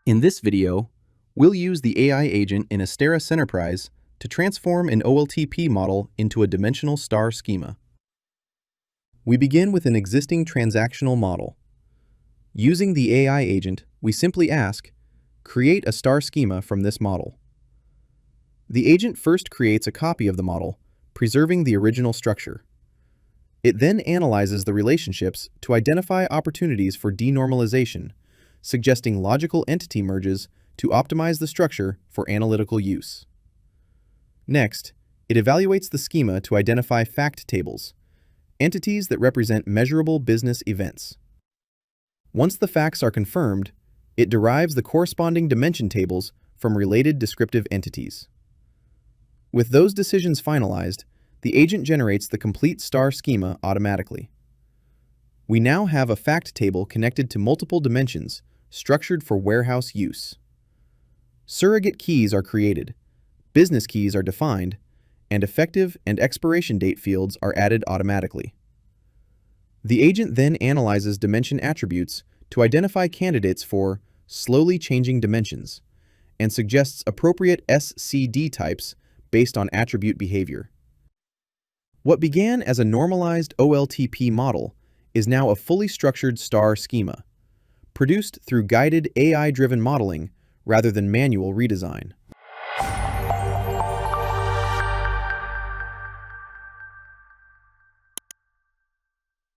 In this video, we'll use the AI agent in Astera Centerprise to transform an OLTP model into a dimensional star schema. We begin with an existing transactional model. Using the AI agent, we simply ask, create a star schema from this model. The agent first creates a copy of the model, preserving the original structure. It then analyzes the relationships to identify opportunities for denormalization, suggesting logical entity merges to optimize the structure for analytical use. Next, it evaluates the schema to identify fact tables, entities that represent measurable business events. Once the facts are confirmed, it derives the corresponding dimension tables from related descriptive entities. With those decisions finalized, the agent generates the complete star schema automatically. We now have a fact table connected to multiple dimensions, structured for warehouse use. Surrogate keys are created, business keys are defined, and effective and expiration date fields are added automatically. The agent then analyzes dimension attributes to identify candidates for slowly changing dimensions and suggests appropriate SCD types based on attribute behavior. What began as a normalized OLTP model is now a fully structured star schema, produced through guided AI-driven modeling rather than manual redesign.